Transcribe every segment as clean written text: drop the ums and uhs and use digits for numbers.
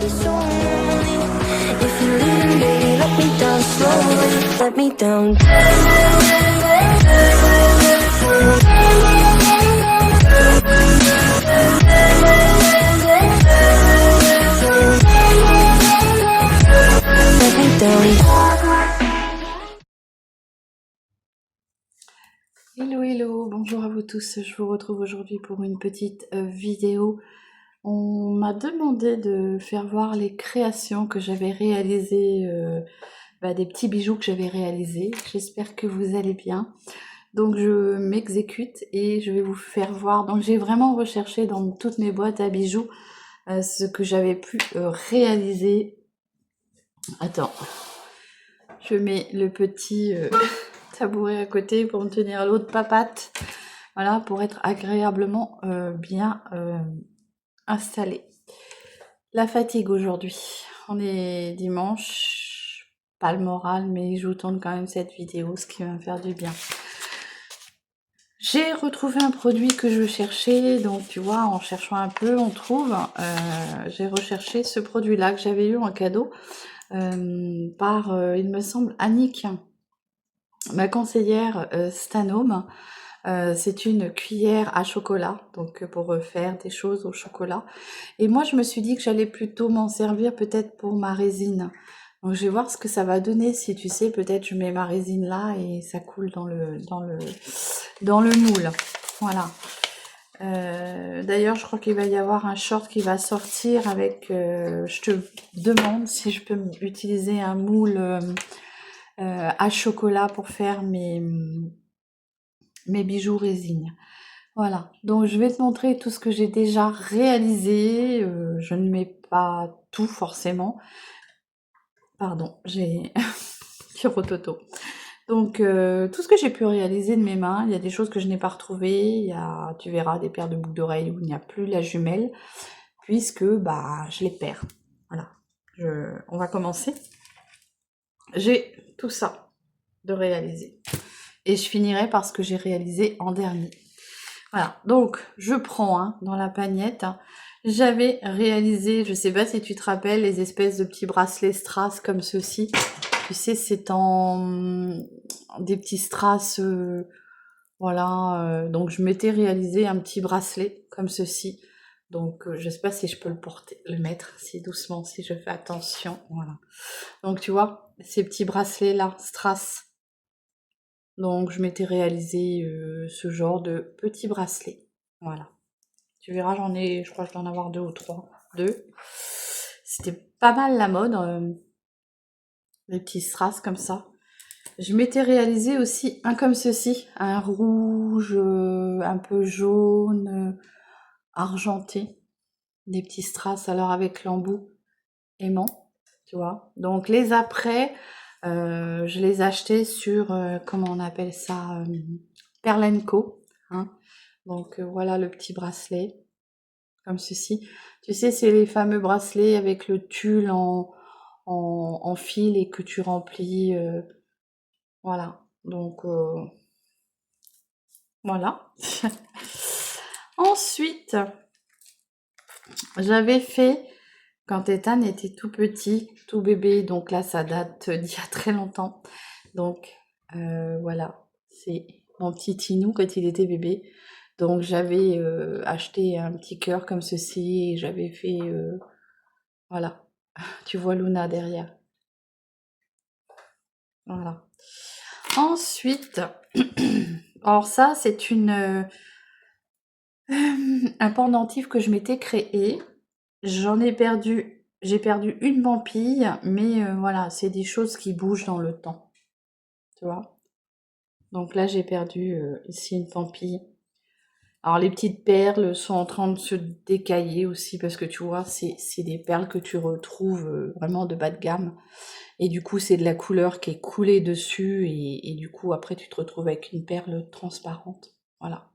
it's only if you leave, baby, let me down slowly, let me down. Let me down. Hello, hello, bonjour à vous tous, je vous retrouve aujourd'hui pour une petite vidéo. On m'a demandé de faire voir les créations que j'avais réalisées, des petits bijoux que j'avais réalisés. J'espère que vous allez bien. Donc je m'exécute et je vais vous faire voir. Donc j'ai vraiment recherché dans toutes mes boîtes à bijoux ce que j'avais pu réaliser. Attends, je mets le petit tabouret à côté pour me tenir l'autre papate. Voilà, pour être agréablement bien installé. La fatigue aujourd'hui. On est dimanche, pas le moral, mais je vous tourne quand même cette vidéo, ce qui va me faire du bien. J'ai retrouvé un produit que je cherchais, donc tu vois, en cherchant un peu, on trouve. J'ai recherché ce produit-là que j'avais eu en cadeau par, il me semble, Annick, ma conseillère Stanome. C'est une cuillère à chocolat, donc pour faire des choses au chocolat. Et moi, je me suis dit que j'allais plutôt m'en servir peut-être pour ma résine. Donc je vais voir ce que ça va donner. Si tu sais, peut-être je mets ma résine là et ça coule dans le moule. Voilà. D'ailleurs, je crois qu'il va y avoir un short qui va sortir avec... je te demande si je peux utiliser un moule à chocolat pour faire mes bijoux résine. Voilà, donc je vais te montrer tout ce que j'ai déjà réalisé. Je ne mets pas tout forcément. Pardon, j'ai rototo. Donc tout ce que j'ai pu réaliser de mes mains, il y a des choses que je n'ai pas retrouvées. Il y a, tu verras, des paires de boucles d'oreilles où il n'y a plus la jumelle, puisque je les perds. Voilà, on va commencer. J'ai tout ça de réaliser. Et je finirai par ce que j'ai réalisé en dernier. Voilà, donc je prends dans la pagnette. J'avais réalisé, je sais pas si tu te rappelles, les espèces de petits bracelets strass comme ceci. Tu sais, c'est en des petits strass, voilà. Donc je m'étais réalisé un petit bracelet comme ceci. Donc je sais pas si je peux le mettre si doucement, si je fais attention. Voilà. Donc tu vois, ces petits bracelets là, strass. Donc je m'étais réalisé ce genre de petits bracelets. Voilà. Tu verras, je crois que je dois en avoir 2 ou 3. 2. C'était pas mal la mode, les petits strass comme ça. Je m'étais réalisé aussi un comme ceci, un rouge, un peu jaune, argenté. Des petits strass alors avec l'embout aimant, tu vois. Donc les après, je les achetais sur, comment on appelle ça, Pearl & Co. Hein. Donc voilà le petit bracelet, comme ceci. Tu sais, c'est les fameux bracelets avec le tulle en fil et que tu remplis. Voilà. Donc voilà. Ensuite, j'avais fait, quand Ethan était tout petit, tout bébé, donc là ça date d'il y a très longtemps. Donc voilà, c'est mon petit Tinou quand il était bébé. Donc j'avais acheté un petit cœur comme ceci et j'avais fait, voilà, tu vois Luna derrière. Voilà. Ensuite, alors ça c'est un pendentif que je m'étais créé. J'ai perdu une pampille, mais voilà, c'est des choses qui bougent dans le temps, tu vois. Donc là j'ai perdu ici une pampille. Alors les petites perles sont en train de se décailler aussi parce que tu vois, c'est des perles que tu retrouves vraiment de bas de gamme. Et du coup, c'est de la couleur qui est coulée dessus et du coup, après, tu te retrouves avec une perle transparente. Voilà.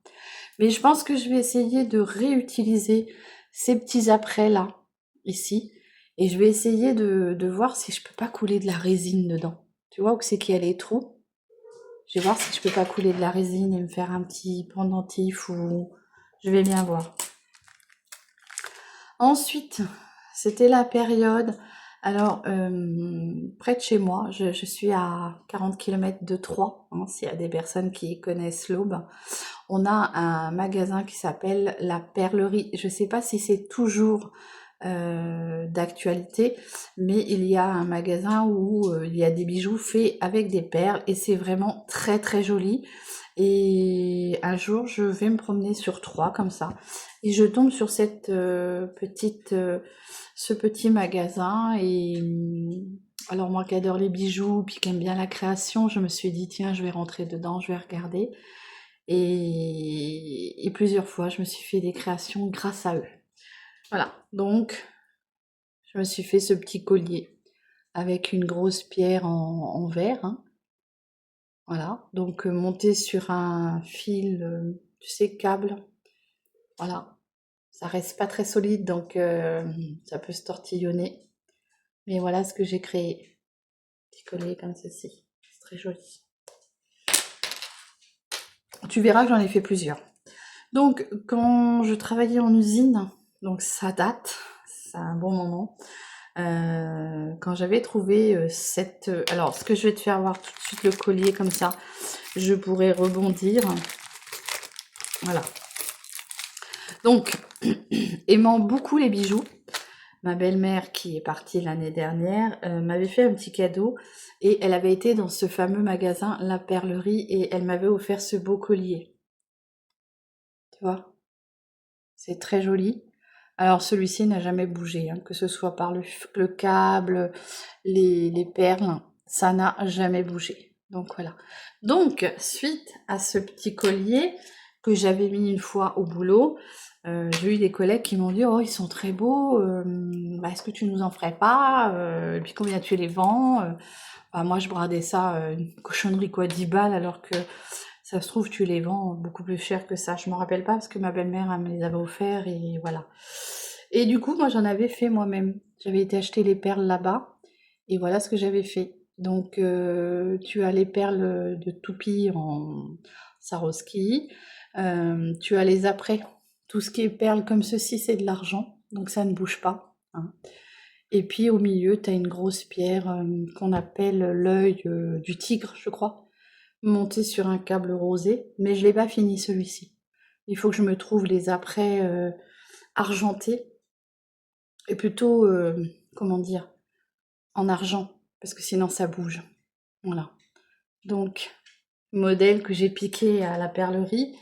Mais je pense que je vais essayer de réutiliser ces petits après-là, ici. Et je vais essayer de voir si je peux pas couler de la résine dedans. Tu vois où c'est qu'il y a les trous? Je vais voir si je peux pas couler de la résine et me faire un petit pendentif ou... Je vais bien voir. Ensuite, c'était la période. Alors, près de chez moi, je suis à 40 km de Troyes, hein, s'il y a des personnes qui connaissent l'Aube. On a un magasin qui s'appelle La Perlerie. Je ne sais pas si c'est toujours d'actualité, mais il y a un magasin où il y a des bijoux faits avec des perles et c'est vraiment très très joli. Et un jour, je vais me promener sur Troyes comme ça et je tombe sur cette ce petit magasin et alors moi qui adore les bijoux puis qui aime bien la création, je me suis dit tiens, je vais rentrer dedans, je vais regarder. Et plusieurs fois, je me suis fait des créations grâce à eux. Voilà, donc je me suis fait ce petit collier avec une grosse pierre en verre. Hein. Voilà, donc monté sur un fil, tu sais, câble. Voilà, ça reste pas très solide, donc ça peut se tortillonner. Mais voilà ce que j'ai créé. Petit collier comme ceci. C'est très joli. Tu verras que j'en ai fait plusieurs. Donc, quand je travaillais en usine, donc ça date, c'est un bon moment, quand j'avais trouvé cette... alors, ce que je vais te faire voir tout de suite, le collier comme ça, je pourrais rebondir. Voilà. Donc, aimant beaucoup les bijoux, ma belle-mère qui est partie l'année dernière m'avait fait un petit cadeau et elle avait été dans ce fameux magasin La Perlerie et elle m'avait offert ce beau collier. Tu vois? C'est très joli. Alors celui-ci n'a jamais bougé, hein, que ce soit par le câble, les perles, ça n'a jamais bougé. Donc voilà. Donc, suite à ce petit collier que j'avais mis une fois au boulot, j'ai eu des collègues qui m'ont dit oh ils sont très beaux, bah, est-ce que tu nous en ferais pas, et puis combien tu les vends, bah, moi je bradais ça une cochonnerie quoi 10 balles alors que ça se trouve, tu les vends beaucoup plus cher que ça. Je me rappelle pas parce que ma belle-mère, elle me les avait offerts et voilà. Et du coup, moi, j'en avais fait moi-même. J'avais été acheter les perles là-bas et voilà ce que j'avais fait. Donc, tu as les perles de toupie en Swarovski. Tu as les apprêts. Tout ce qui est perles comme ceci, c'est de l'argent. Donc, ça ne bouge pas. Hein. Et puis, au milieu, tu as une grosse pierre qu'on appelle l'œil du tigre, je crois monté sur un câble rosé, mais je l'ai pas fini celui-ci. Il faut que je me trouve les apprêts argentés et plutôt, comment dire, en argent, parce que sinon ça bouge. Voilà. Donc, modèle que j'ai piqué à la perlerie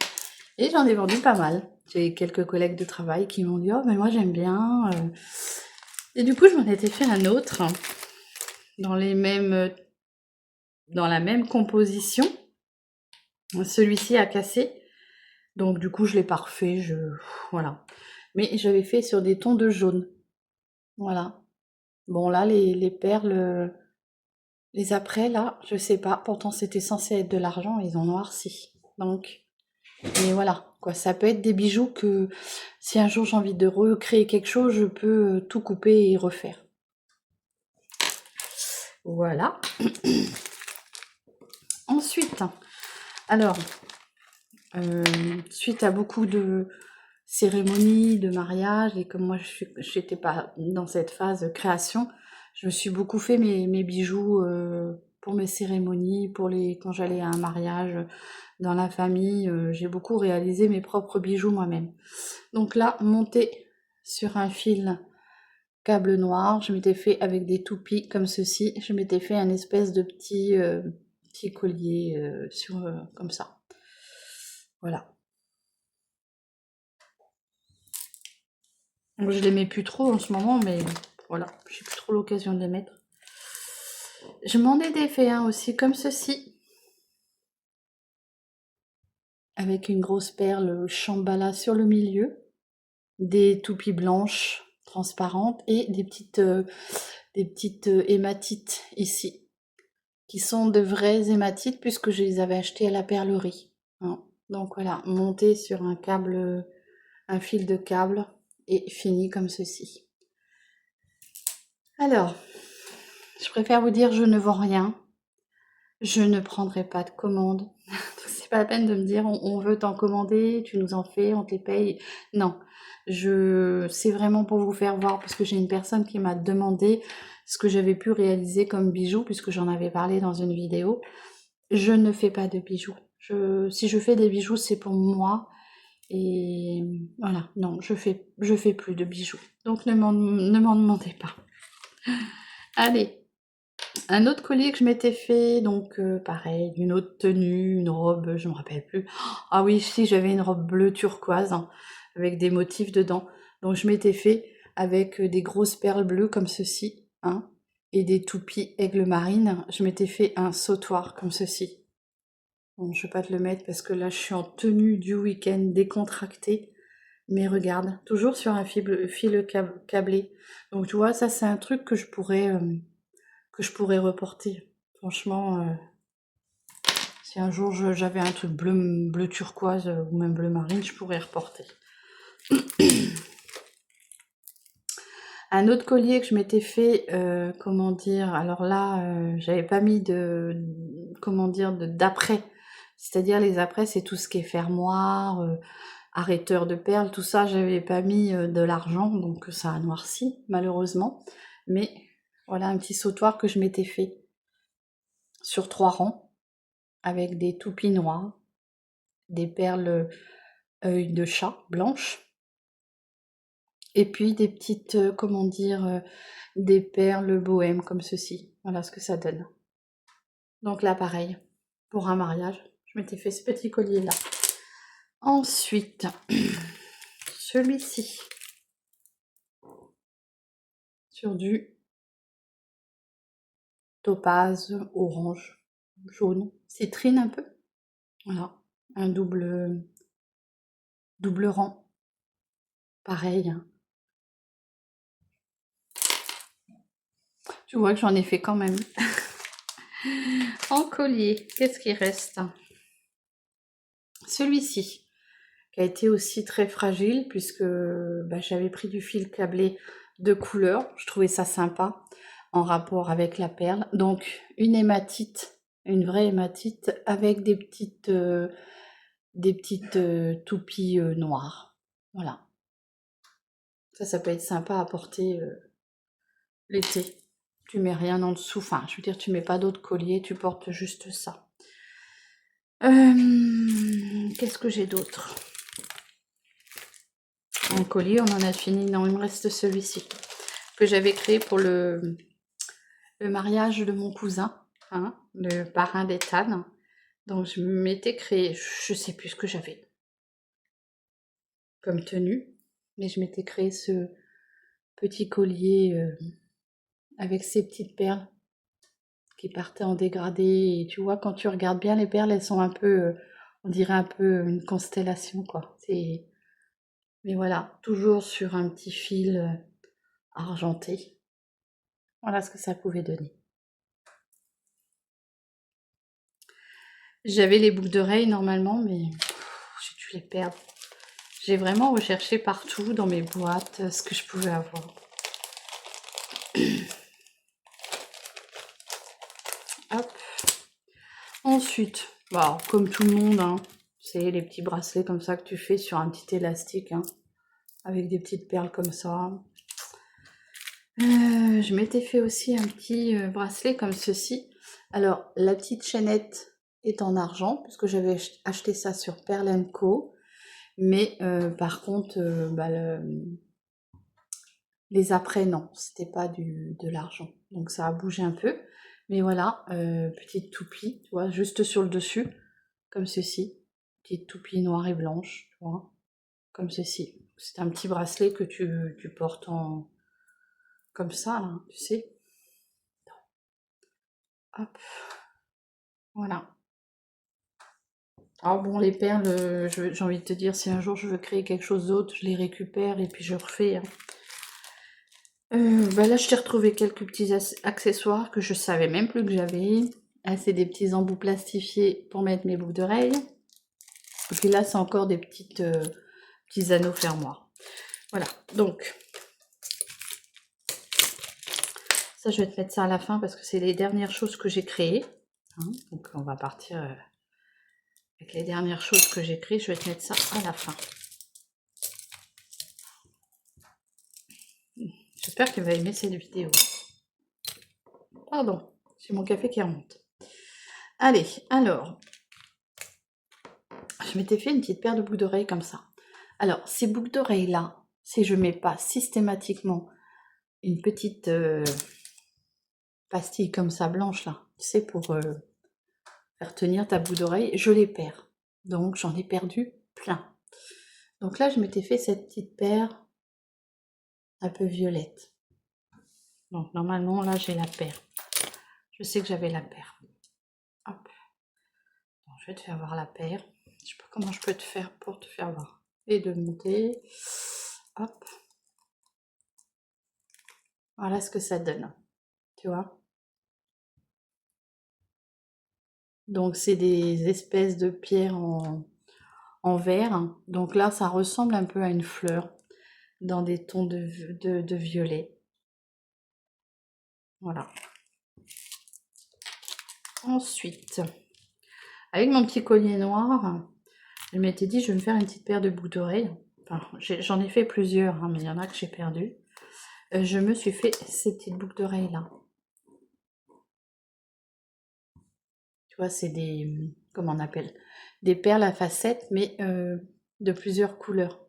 et j'en ai vendu pas mal. J'ai quelques collègues de travail qui m'ont dit oh mais moi j'aime bien. Et du coup je m'en étais fait un autre dans les mêmes, dans la même composition. Celui-ci a cassé. Donc du coup, je l'ai pas refait, voilà. Mais j'avais fait sur des tons de jaune. Voilà. Bon là, les perles, les apprêts, là, je sais pas. Pourtant, c'était censé être de l'argent, ils ont noirci. Donc, et voilà. Quoi, ça peut être des bijoux que si un jour j'ai envie de recréer quelque chose, je peux tout couper et refaire. Voilà. Ensuite, alors, suite à beaucoup de cérémonies, de mariage, et comme moi je n'étais pas dans cette phase création, je me suis beaucoup fait mes bijoux pour mes cérémonies, quand j'allais à un mariage dans la famille, j'ai beaucoup réalisé mes propres bijoux moi-même. Donc là, monté sur un fil câble noir, je m'étais fait avec des toupies comme ceci, je m'étais fait un espèce de petit collier comme ça. Voilà. Donc, je les mets plus trop en ce moment, mais voilà, j'ai plus trop l'occasion de les mettre. Je m'en ai défait un aussi comme ceci, avec une grosse perle chambala sur le milieu, des toupies blanches transparentes et des petites hématites ici, qui sont de vraies hématites puisque je les avais achetées à la perlerie. Hein. Donc voilà, monté sur un câble, un fil de câble et fini comme ceci. Alors, je préfère vous dire, je ne vends rien. Je ne prendrai pas de commande. C'est c'est pas la peine de me dire on veut t'en commander, tu nous en fais, on te les paye. Non, c'est vraiment pour vous faire voir, parce que j'ai une personne qui m'a demandé ce que j'avais pu réaliser comme bijoux, puisque j'en avais parlé dans une vidéo. Je ne fais pas de bijoux. Si je fais des bijoux, c'est pour moi. Et voilà, non, je fais plus de bijoux. Donc ne m'en demandez pas. Allez, un autre collier que je m'étais fait, donc pareil, une autre tenue, une robe, je me rappelle plus. Ah oui, si, j'avais une robe bleue turquoise, hein, avec des motifs dedans. Donc je m'étais fait avec des grosses perles bleues comme ceci, hein, et des toupies aigle marine. Je m'étais fait un sautoir comme ceci. Bon, je vais pas te le mettre parce que là, je suis en tenue du week-end décontractée. Mais regarde, toujours sur un fil câblé. Donc tu vois, ça c'est un truc que je pourrais reporter. Franchement, si un jour j'avais un truc bleu turquoise ou même bleu marine, je pourrais reporter. Un autre collier que je m'étais fait, comment dire, alors là, j'avais pas mis d'après. C'est-à-dire les après, c'est tout ce qui est fermoir, arrêteur de perles, tout ça, j'avais pas mis de l'argent, donc ça a noirci, malheureusement. Mais voilà un petit sautoir que je m'étais fait sur 3 rangs, avec des toupies noirs, des perles œil de chat blanches, et puis des petites, comment dire, des perles bohèmes comme ceci. Voilà ce que ça donne. Donc là, pareil, pour un mariage, je m'étais fait ce petit collier-là. Ensuite, celui-ci, sur du topaz, orange, jaune, citrine un peu. Voilà, un double rang. Pareil, hein. Tu vois que j'en ai fait quand même. En collier, qu'est-ce qui reste? Celui-ci, qui a été aussi très fragile, puisque j'avais pris du fil câblé de couleur. Je trouvais ça sympa, en rapport avec la perle. Donc, une hématite, une vraie hématite, avec des petites toupies noires. Voilà. Ça peut être sympa à porter l'été. Tu mets rien en dessous, enfin, je veux dire, tu mets pas d'autres colliers, tu portes juste ça. Qu'est-ce que j'ai d'autre? En collier, on en a fini. Non, il me reste celui-ci, que j'avais créé pour le mariage de mon cousin, hein, le parrain d'Ethan. Donc, je m'étais créé, je sais plus ce que j'avais comme tenue, mais je m'étais créé ce petit collier avec ces petites perles qui partaient en dégradé. Et tu vois, quand tu regardes bien les perles, elles sont un peu, on dirait un peu une constellation, quoi. Mais voilà, toujours sur un petit fil argenté. Voilà ce que ça pouvait donner. J'avais les boucles d'oreilles normalement, mais j'ai dû les perdre. J'ai vraiment recherché partout dans mes boîtes ce que je pouvais avoir. Hop. Ensuite, comme tout le monde, hein, c'est les petits bracelets comme ça que tu fais sur un petit élastique, hein, avec des petites perles comme ça. Je m'étais fait aussi un petit bracelet comme ceci. Alors, la petite chaînette est en argent, puisque j'avais acheté ça sur Pearl & Co. Mais par contre, les après, non, c'était pas de l'argent. Donc ça a bougé un peu. Mais voilà, petite toupie, tu vois, juste sur le dessus, comme ceci. Petite toupie noire et blanche, tu vois, comme ceci. C'est un petit bracelet que tu portes comme ça, là, tu sais. Hop, voilà. Alors bon, les perles, j'ai envie de te dire, si un jour je veux créer quelque chose d'autre, je les récupère et puis je refais, hein. Là, je t'ai retrouvé quelques petits accessoires que je savais même plus que j'avais. Ah, c'est des petits embouts plastifiés pour mettre mes boucles d'oreilles. Et puis là, c'est encore des petits anneaux fermoirs. Voilà, donc ça, je vais te mettre ça à la fin parce que c'est les dernières choses que j'ai créées, hein. Donc on va partir avec les dernières choses que j'ai créées. Je vais te mettre ça à la fin. J'espère qu'il va aimer cette vidéo. Pardon, c'est mon café qui remonte. Allez, alors, je m'étais fait une petite paire de boucles d'oreilles comme ça. Alors, ces boucles d'oreilles là, si je mets pas systématiquement une petite pastille comme ça blanche là, tu sais, pour faire tenir ta boucle d'oreille, je les perds. Donc j'en ai perdu plein. Donc là, je m'étais fait cette petite paire un peu violette. Donc normalement, là, j'ai la paire. Je sais que j'avais la paire. Hop. Donc, je vais te faire voir la paire. Je sais pas comment je peux te faire pour te faire voir. Et de monter. Hop. Voilà ce que ça donne. Tu vois? Donc c'est des espèces de pierres en verre. Donc là, ça ressemble un peu à une fleur dans des tons de violet. Voilà. Ensuite, avec mon petit collier noir, je m'étais dit je vais me faire une petite paire de boucles d'oreilles. Enfin, j'en ai fait plusieurs, hein, mais il y en a que j'ai perdu. Je me suis fait ces petites boucles d'oreilles là. Tu vois, c'est des, comment on appelle, des perles à facettes, mais de plusieurs couleurs.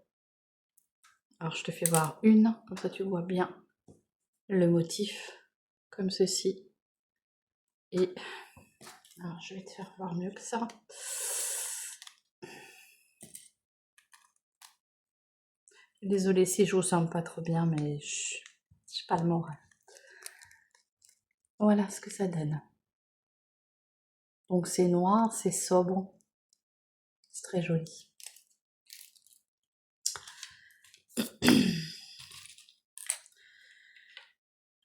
Alors je te fais voir une, comme ça tu vois bien le motif, comme ceci. Et alors je vais te faire voir mieux que ça. Désolée si je vous sens pas trop bien, mais je n'ai pas le moral. Voilà ce que ça donne. Donc c'est noir, c'est sobre, c'est très joli.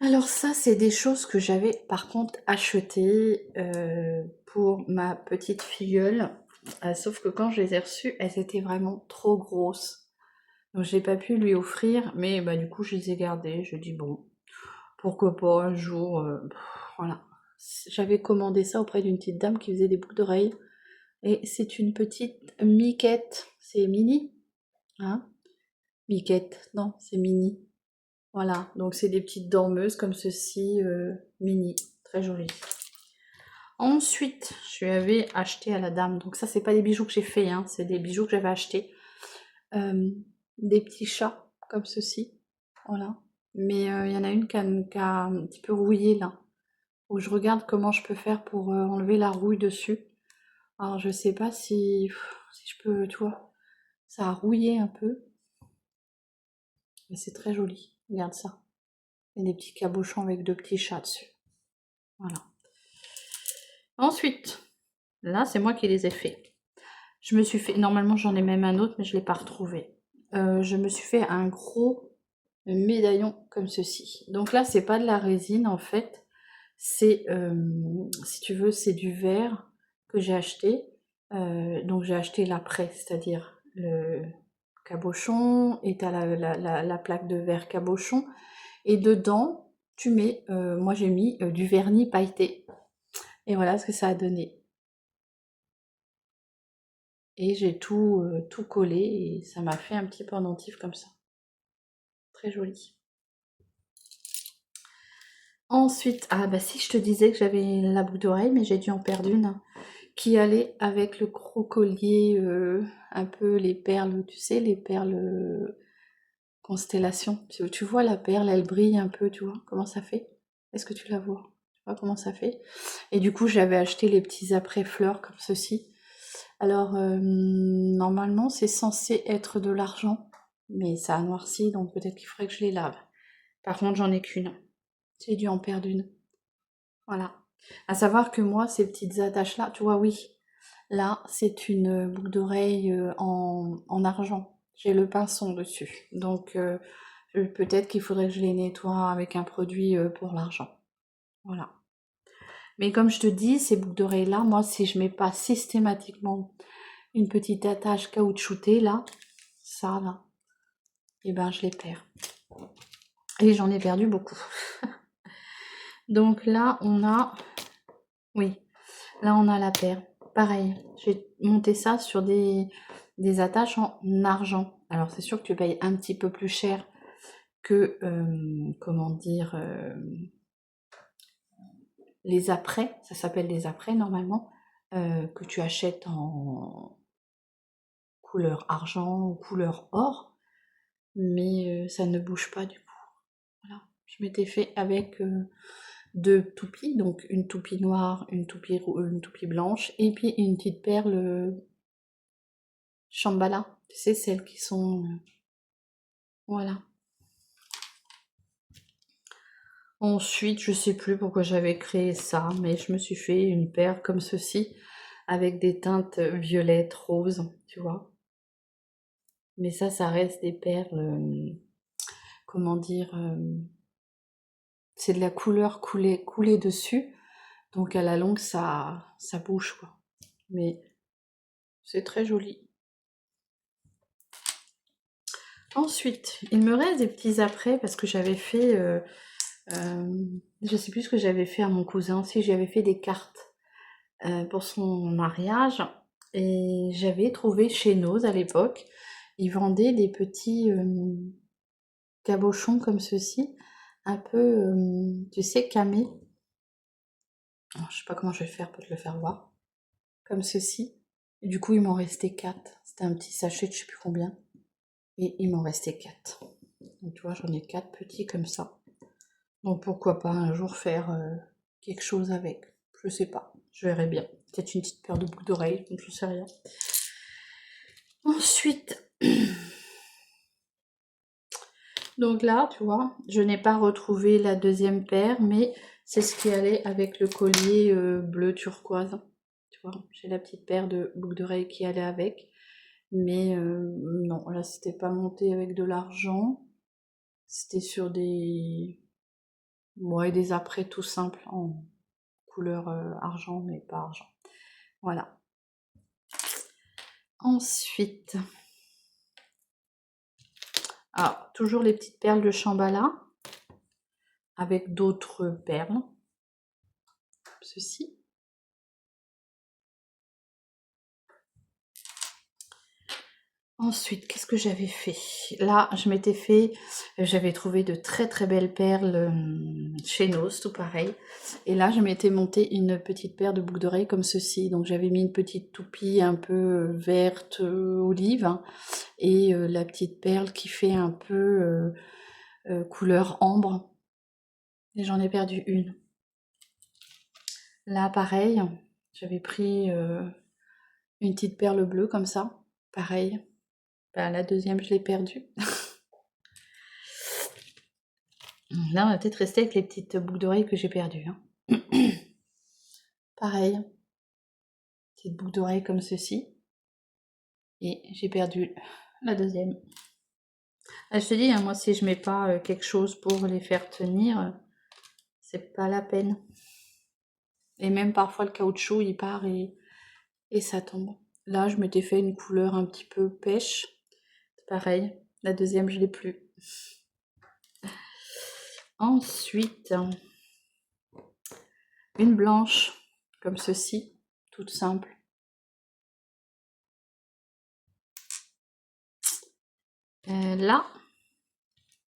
Alors ça, c'est des choses que j'avais par contre achetées pour ma petite filleule. Sauf que quand je les ai reçues, elles étaient vraiment trop grosses. Donc j'ai pas pu lui offrir, mais bah, du coup je les ai gardées. Je dis bon, pourquoi pas un jour, voilà. J'avais commandé ça auprès d'une petite dame qui faisait des boucles d'oreilles. Et c'est une petite miquette. C'est mini, hein? Miquette, non, c'est mini. Voilà, donc c'est des petites dormeuses comme ceci, mini, très jolies. Ensuite, je lui avais acheté à la dame, donc ça c'est pas des bijoux que j'ai fait, hein, c'est des bijoux que j'avais achetés. Des petits chats comme ceci, voilà. Mais il y en a une qui a un petit peu rouillé là, où je regarde comment je peux faire pour enlever la rouille dessus. Alors je sais pas si je peux, tu vois, ça a rouillé un peu, mais c'est très joli, regarde ça. Il y a des petits cabochons avec deux petits chats dessus. Voilà. Ensuite, là, c'est moi qui les ai faits. Je me suis fait, normalement j'en ai même un autre, mais je ne l'ai pas retrouvé. Je me suis fait un gros médaillon comme ceci. Donc là, c'est pas de la résine en fait. C'est, si tu veux, c'est du verre que j'ai acheté. Donc j'ai acheté l'après, c'est-à-dire le cabochon, et tu as la plaque de verre cabochon. Et dedans, tu mets, moi j'ai mis du vernis pailleté. Et voilà ce que ça a donné. Et j'ai tout collé et ça m'a fait un petit pendentif comme ça. Très joli. Ensuite, ah bah si je te disais que j'avais la boucle d'oreille, mais j'ai dû en perdre une, qui allait avec le gros collier, un peu les perles, tu sais, les perles constellation. Tu vois la perle, elle brille un peu, tu vois comment ça fait? Est-ce que tu la vois? Tu vois comment ça fait? Et du coup, j'avais acheté les petits après-fleurs comme ceci. Alors, normalement, c'est censé être de l'argent, mais ça a noirci, donc peut-être qu'il faudrait que je les lave. Par contre, j'en ai qu'une. J'ai dû en perdre une. Voilà. À savoir que moi, ces petites attaches-là, tu vois, oui, là, c'est une boucle d'oreille en argent. J'ai le pinçon dessus. Donc, peut-être qu'il faudrait que je les nettoie avec un produit pour l'argent. Voilà. Mais comme je te dis, ces boucles d'oreilles-là, moi, si je mets pas systématiquement une petite attache caoutchoutée, là, ça, là, et ben je les perds. Et j'en ai perdu beaucoup. Donc là, on a... Oui, là, on a la paire. pareil, j'ai monté ça sur des attaches en argent. Alors c'est sûr que tu payes un petit peu plus cher que, comment dire, les apprêts, ça s'appelle des apprêts normalement, que tu achètes en couleur argent ou couleur or, mais ça ne bouge pas du coup. Voilà, je m'étais fait avec 2 toupies, donc une toupie noire, une toupie blanche, et puis une petite perle Shambhala, tu sais, celles qui sont... voilà. Ensuite, je sais plus pourquoi j'avais créé ça, mais je me suis fait une paire comme ceci, avec des teintes violettes, roses, tu vois. Mais ça reste des perles, comment dire, c'est de la couleur coulée dessus, donc à la longue, ça bouge, quoi. Mais c'est très joli. Ensuite, il me reste des petits apprêts, parce que j'avais fait... je sais plus ce que j'avais fait à mon cousin, si j'avais fait des cartes pour son mariage, et j'avais trouvé chez Noz à l'époque, ils vendaient des petits cabochons comme ceci, un peu, tu sais, camés. Alors, je sais pas comment je vais faire pour te le faire voir, comme ceci. Et du coup, il m'en restait 4. C'était un petit sachet de je sais plus combien, et il m'en restait 4. Donc tu vois, j'en ai 4 petits comme ça. Donc pourquoi pas un jour faire quelque chose avec. Je sais pas, je verrai bien. Peut-être une petite paire de boucles d'oreilles, donc je sais rien. Ensuite, donc là, tu vois, je n'ai pas retrouvé la deuxième paire, mais c'est ce qui allait avec le collier bleu turquoise. Tu vois, j'ai la petite paire de boucles d'oreilles qui allait avec. Mais non, là, c'était pas monté avec de l'argent. C'était sur des... ouais, des apprêts tout simples en couleur argent, mais pas argent. Voilà. Ensuite, alors, toujours les petites perles de Shambhala, avec d'autres perles. Ceci. Ensuite, qu'est-ce que j'avais fait? Là, je m'étais fait, j'avais trouvé de très très belles perles chez Noz, tout pareil. Et là, je m'étais monté une petite paire de boucles d'oreilles comme ceci. Donc, j'avais mis une petite toupie un peu verte, olive, hein, et la petite perle qui fait un peu couleur ambre. Et j'en ai perdu une. Là, pareil, j'avais pris une petite perle bleue comme ça. Pareil. Ben, la deuxième, je l'ai perdue. Là, on va peut-être rester avec les petites boucles d'oreilles que j'ai perdues. Hein. Pareil. Petite boucle d'oreille comme ceci. Et j'ai perdu la deuxième. Ah, je te dis, hein, moi, si je mets pas quelque chose pour les faire tenir, c'est pas la peine. Et même parfois, le caoutchouc, il part et ça tombe. Là, je m'étais fait une couleur un petit peu pêche. Pareil. La deuxième, je l'ai plus. Ensuite, une blanche, comme ceci, toute simple. Là,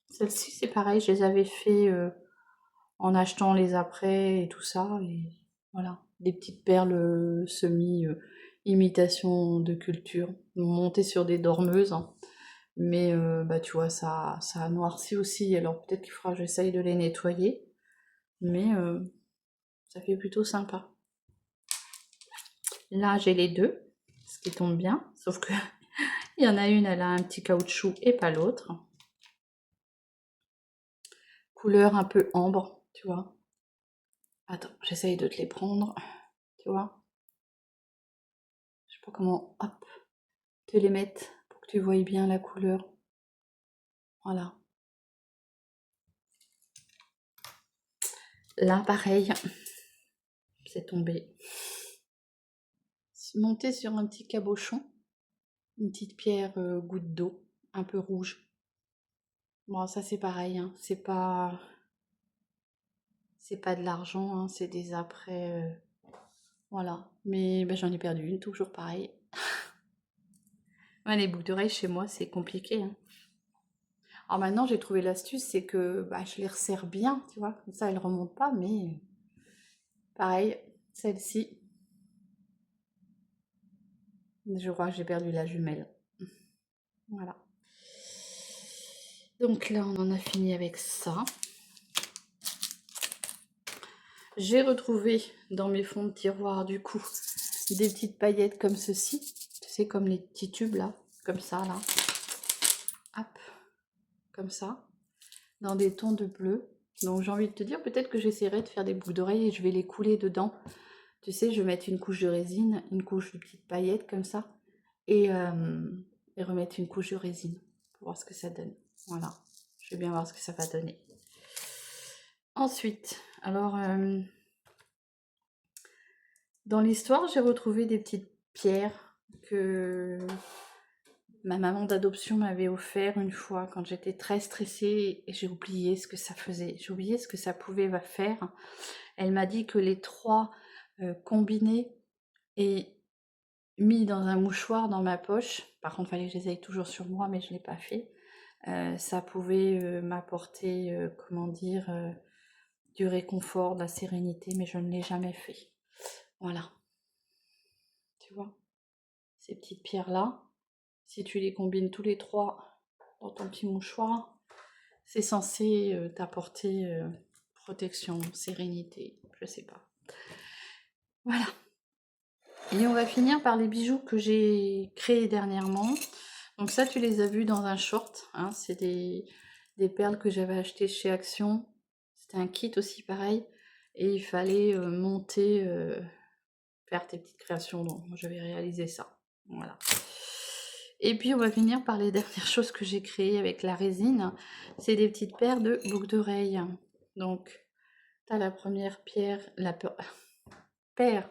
celle-ci, c'est pareil, je les avais fait en achetant les apprêts et tout ça. Et voilà, des petites perles semi-imitation de culture, montées sur des dormeuses. Hein. Mais bah, tu vois, ça a noirci aussi, alors peut-être qu'il faudra que j'essaye de les nettoyer. Mais ça fait plutôt sympa. Là, j'ai les deux, ce qui tombe bien, sauf que il y en a une, elle a un petit caoutchouc et pas l'autre. Couleur un peu ambre, tu vois. Attends, j'essaye de te les prendre, tu vois. Je sais pas comment, hop, te les mettre pour que tu voyes bien la couleur. Voilà. Là, pareil, c'est tombé. C'est monté sur un petit cabochon, une petite pierre goutte d'eau, un peu rouge. Bon, ça c'est pareil, hein. C'est pas de l'argent, hein. C'est des apprêts Voilà, mais ben, j'en ai perdu une, toujours pareil. Ouais, les boucles d'oreilles chez moi, c'est compliqué, hein. Alors maintenant, j'ai trouvé l'astuce, c'est que bah, je les resserre bien, tu vois, comme ça, elles remontent pas, mais pareil, celle-ci, je crois que j'ai perdu la jumelle. Voilà. Donc là, on en a fini avec ça. J'ai retrouvé dans mes fonds de tiroir, du coup, des petites paillettes comme ceci. Tu sais, comme les petits tubes, là, comme ça, là. Hop, comme ça, dans des tons de bleu. Donc j'ai envie de te dire, peut-être que j'essaierai de faire des boucles d'oreilles et je vais les couler dedans. Tu sais, je vais mettre une couche de résine, une couche de petites paillettes comme ça, et remettre une couche de résine pour voir ce que ça donne. Voilà, je vais bien voir ce que ça va donner. Ensuite, alors, dans l'histoire, j'ai retrouvé des petites pierres que ma maman d'adoption m'avait offert une fois quand j'étais très stressée et j'ai oublié ce que ça faisait. J'ai oublié ce que ça pouvait faire. Elle m'a dit que les trois combinés et mis dans un mouchoir dans ma poche, par contre, il fallait que je les aille toujours sur moi, mais je ne l'ai pas fait. Ça pouvait m'apporter, comment dire, du réconfort, de la sérénité, mais je ne l'ai jamais fait. Voilà. Tu vois, ces petites pierres-là, si tu les combines tous les trois dans ton petit mouchoir, c'est censé t'apporter protection, sérénité, je sais pas. Voilà. Et on va finir par les bijoux que j'ai créés dernièrement. Donc ça, tu les as vus dans un short, hein, c'est des perles que j'avais achetées chez Action. C'était un kit aussi pareil. Et il fallait monter, faire tes petites créations. Donc moi, j'avais réalisé ça. Voilà. Et puis on va finir par les dernières choses que j'ai créées avec la résine. C'est des petites paires de boucles d'oreilles. Donc, tu as la première pierre, la paire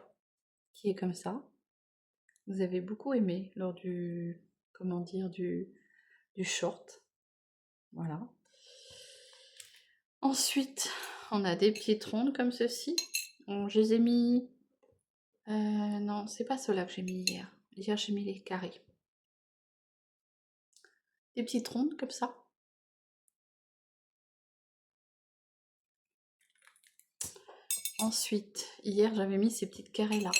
qui est comme ça. Vous avez beaucoup aimé lors du, comment dire, du short. Voilà. Ensuite, on a des petites rondes comme ceci. Bon, je les ai mis... non, c'est pas ceux-là que j'ai mis hier. Hier, j'ai mis les carrés. Des petites rondes comme ça. Ensuite, hier, j'avais mis ces petites carrés-là.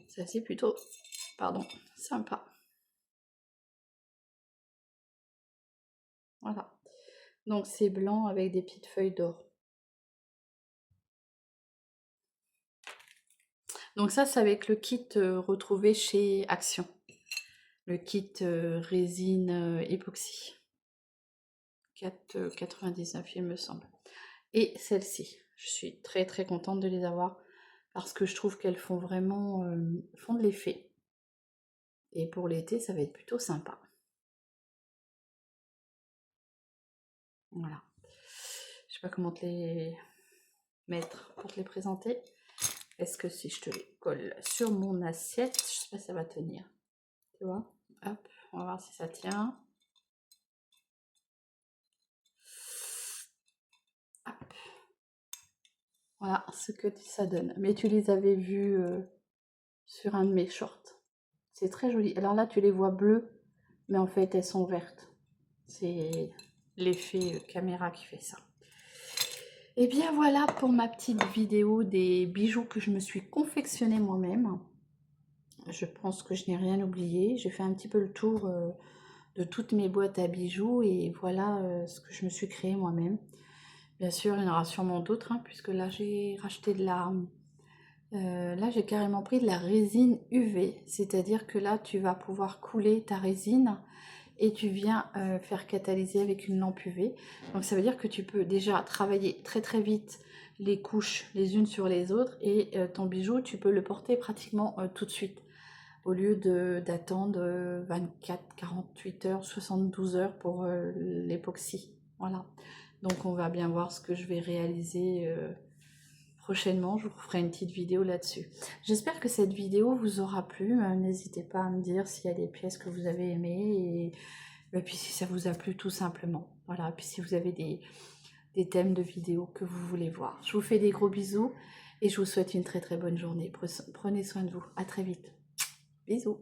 Ça, c'est plutôt, pardon, sympa. Voilà. Donc, c'est blanc avec des petites feuilles d'or. Donc ça, c'est avec le kit retrouvé chez Action. Le kit résine époxy. 4,99 il me semble. Et celle-ci, je suis très très contente de les avoir parce que je trouve qu'elles font vraiment font de l'effet. Et pour l'été, ça va être plutôt sympa. Voilà. Je sais pas comment te les mettre pour te les présenter. Est-ce que si je te les colle sur mon assiette, je sais pas si ça va tenir. Tu vois? Hop, on va voir si ça tient. Hop. Voilà ce que ça donne. Mais tu les avais vus sur un de mes shorts. C'est très joli. Alors là, tu les vois bleues, mais en fait, elles sont vertes. C'est l'effet caméra qui fait ça. Et bien voilà pour ma petite vidéo des bijoux que je me suis confectionnée moi-même. Je pense que je n'ai rien oublié. J'ai fait un petit peu le tour de toutes mes boîtes à bijoux et voilà ce que je me suis créé moi-même. Bien sûr, il y en aura sûrement d'autres, hein, puisque là j'ai racheté de la... là j'ai carrément pris de la résine UV, c'est-à-dire que là tu vas pouvoir couler ta résine et tu viens faire catalyser avec une lampe UV. Donc ça veut dire que tu peux déjà travailler très très vite les couches les unes sur les autres et ton bijou tu peux le porter pratiquement tout de suite au lieu d'attendre 24, 48 heures, 72 heures pour l'époxy. Voilà. Donc on va bien voir ce que je vais réaliser prochainement. Je vous ferai une petite vidéo là-dessus. J'espère que cette vidéo vous aura plu. N'hésitez pas à me dire s'il y a des pièces que vous avez aimées et puis si ça vous a plu tout simplement. Voilà. Puis si vous avez des thèmes de vidéos que vous voulez voir. Je vous fais des gros bisous Et je vous souhaite une très très bonne journée. Prenez soin de vous. À très vite. Bisous.